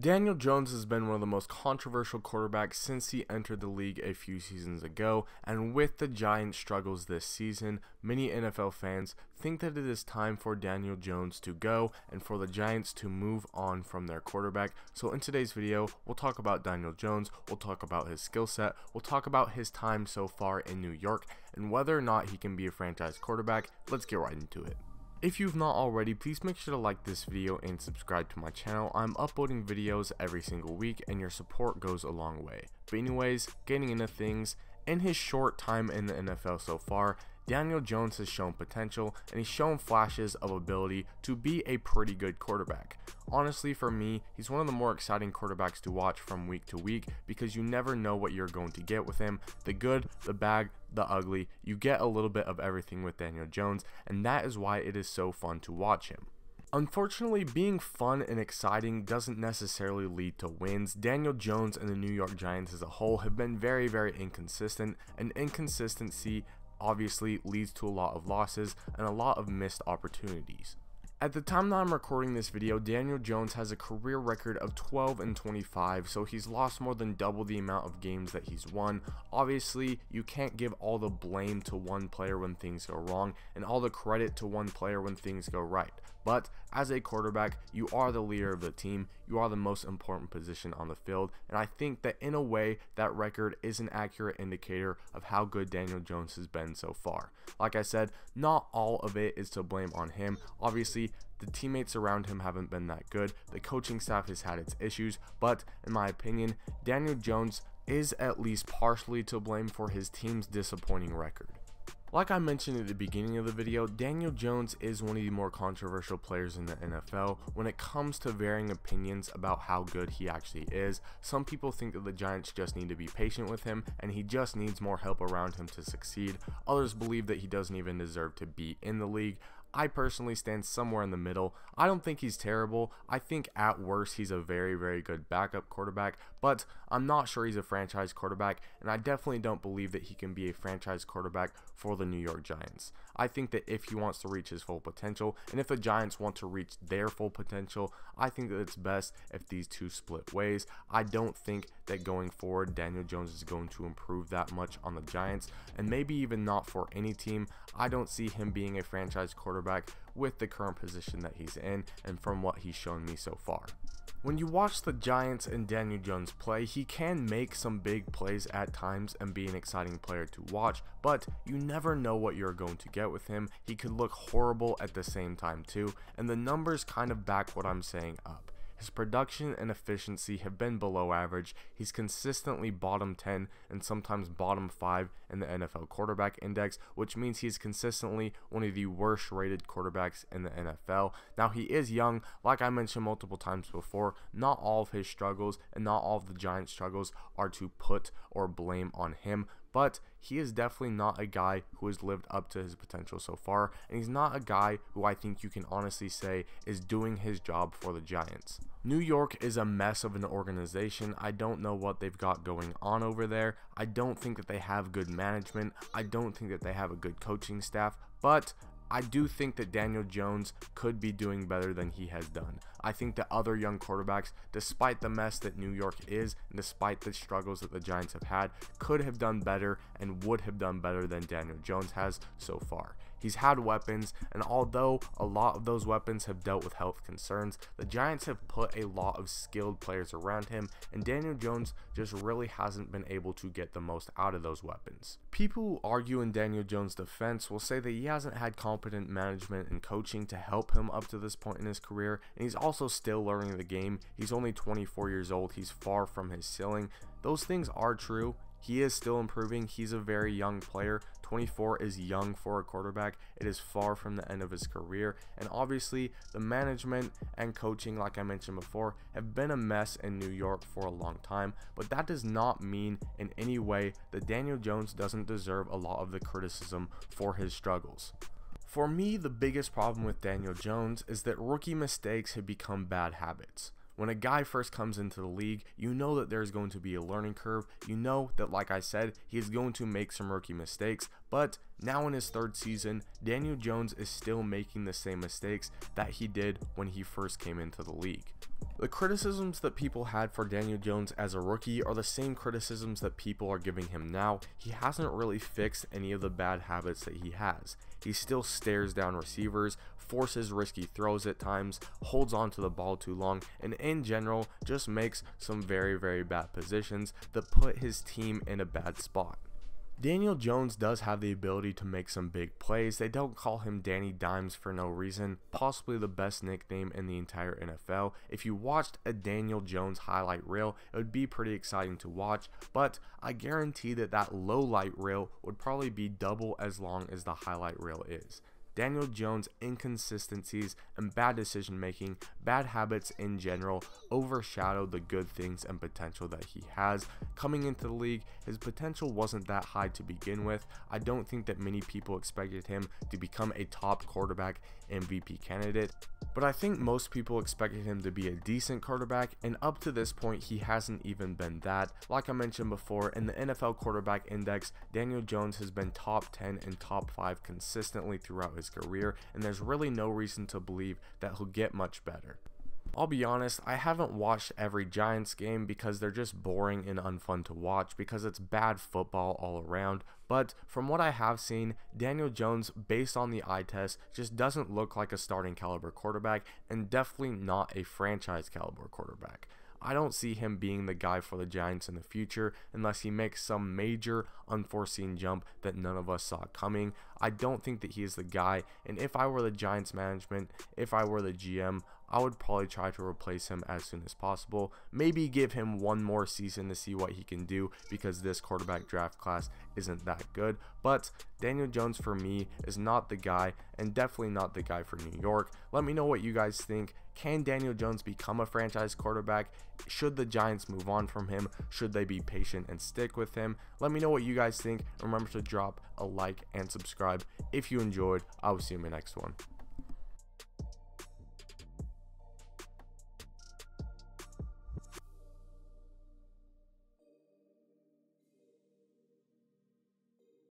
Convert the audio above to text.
Daniel Jones has been one of the most controversial quarterbacks since he entered the league a few seasons ago, and with the Giants' struggles this season, many NFL fans think that it is time for Daniel Jones to go and for the Giants to move on from their quarterback. So in today's video, we'll talk about Daniel Jones, we'll talk about his skill set, we'll talk about his time so far in New York, and whether or not he can be a franchise quarterback. Let's get right into it. If you've not already, please make sure to like this video and subscribe to my channel. I'm uploading videos every single week and your support goes a long way. But anyways, getting into things, in his short time in the NFL so far, Daniel Jones has shown potential and he's shown flashes of ability to be a pretty good quarterback. Honestly, for me, he's one of the more exciting quarterbacks to watch from week to week because you never know what you're going to get with him. The good, the bad, the ugly, you get a little bit of everything with Daniel Jones, and that is why it is so fun to watch him. Unfortunately, being fun and exciting doesn't necessarily lead to wins. Daniel Jones and the New York Giants as a whole have been very inconsistent, and inconsistency obviously leads to a lot of losses and a lot of missed opportunities. At the time that I'm recording this video, Daniel Jones has a career record of 12-25, so he's lost more than double the amount of games that he's won. Obviously, you can't give all the blame to one player when things go wrong and all the credit to one player when things go right. But as a quarterback, you are the leader of the team, you are the most important position on the field, and I think that in a way, that record is an accurate indicator of how good Daniel Jones has been so far. Like I said, not all of it is to blame on him. Obviously, the teammates around him haven't been that good, the coaching staff has had its issues, but in my opinion, Daniel Jones is at least partially to blame for his team's disappointing record. Like I mentioned at the beginning of the video, Daniel Jones is one of the more controversial players in the NFL when it comes to varying opinions about how good he actually is. Some people think that the Giants just need to be patient with him and he just needs more help around him to succeed. Others believe that he doesn't even deserve to be in the league. I personally stand somewhere in the middle. I don't think he's terrible. I think at worst he's a very good backup quarterback, but I'm not sure he's a franchise quarterback, and I definitely don't believe that he can be a franchise quarterback for the New York Giants. I think that if he wants to reach his full potential, and if the Giants want to reach their full potential, I think that it's best if these two split ways. I don't think that going forward Daniel Jones is going to improve that much on the Giants, and maybe even not for any team. I don't see him being a franchise quarterback with the current position that he's in and from what he's shown me so far. When you watch the Giants and Daniel Jones play, he can make some big plays at times and be an exciting player to watch, but you never know what you're going to get with him. He could look horrible at the same time too, and the numbers kind of back what I'm saying up. His production and efficiency have been below average. He's consistently bottom 10 and sometimes bottom 5 in the NFL quarterback index, which means he's consistently one of the worst rated quarterbacks in the NFL. Now, he is young. Like I mentioned multiple times before, not all of his struggles and not all of the Giants' struggles are to put or blame on him, but he is definitely not a guy who has lived up to his potential so far, and he's not a guy who I think you can honestly say is doing his job for the Giants. New York is a mess of an organization. I don't know what they've got going on over there. I don't think that they have good management. I don't think that they have a good coaching staff, but I do think that Daniel Jones could be doing better than he has done. I think that other young quarterbacks, despite the mess that New York is, and despite the struggles that the Giants have had, could have done better and would have done better than Daniel Jones has so far. He's had weapons, and although a lot of those weapons have dealt with health concerns, the Giants have put a lot of skilled players around him, and Daniel Jones just really hasn't been able to get the most out of those weapons. People who argue in Daniel Jones' defense will say that he hasn't had competent management and coaching to help him up to this point in his career, and he's also still learning the game. He's only 24 years old. He's far from his ceiling. Those things are true. He is still improving. He's a very young player. 24 is young for a quarterback. It is far from the end of his career, and obviously the management and coaching, like I mentioned before, have been a mess in New York for a long time, but that does not mean in any way that Daniel Jones doesn't deserve a lot of the criticism for his struggles. For me, the biggest problem with Daniel Jones is that rookie mistakes have become bad habits. When a guy first comes into the league, you know that there's going to be a learning curve. You know that, like I said, he is going to make some rookie mistakes, but now in his third season, Daniel Jones is still making the same mistakes that he did when he first came into the league. The criticisms that people had for Daniel Jones as a rookie are the same criticisms that people are giving him now. He hasn't really fixed any of the bad habits that he has. He still stares down receivers, forces risky throws at times, holds on to the ball too long, and in general just makes some very bad positions that put his team in a bad spot. Daniel Jones does have the ability to make some big plays. They don't call him Danny Dimes for no reason, possibly the best nickname in the entire NFL. If you watched a Daniel Jones highlight reel, it would be pretty exciting to watch, but I guarantee that that low light reel would probably be double as long as the highlight reel is. Daniel Jones' inconsistencies and bad decision making, bad habits in general, overshadow the good things and potential that he has. Coming into the league, his potential wasn't that high to begin with. I don't think that many people expected him to become a top quarterback MVP candidate, but I think most people expected him to be a decent quarterback, and up to this point he hasn't even been that. Like I mentioned before, in the NFL quarterback index, Daniel Jones has been top 10 and top 5 consistently throughout his career, and there's really no reason to believe that he'll get much better. I'll be honest, I haven't watched every Giants game because they're just boring and unfun to watch because it's bad football all around, but from what I have seen, Daniel Jones, based on the eye test, just doesn't look like a starting caliber quarterback and definitely not a franchise caliber quarterback. I don't see him being the guy for the Giants in the future unless he makes some major unforeseen jump that none of us saw coming. I don't think that he is the guy, and if I were the Giants management, if I were the GM, I would probably try to replace him as soon as possible. Maybe give him one more season to see what he can do because this quarterback draft class isn't that good. But Daniel Jones for me is not the guy, and definitely not the guy for New York. Let me know what you guys think. Can Daniel Jones become a franchise quarterback? Should the Giants move on from him? Should they be patient and stick with him? Let me know what you guys think. Remember to drop a like and subscribe if you enjoyed. I will see you in my next one.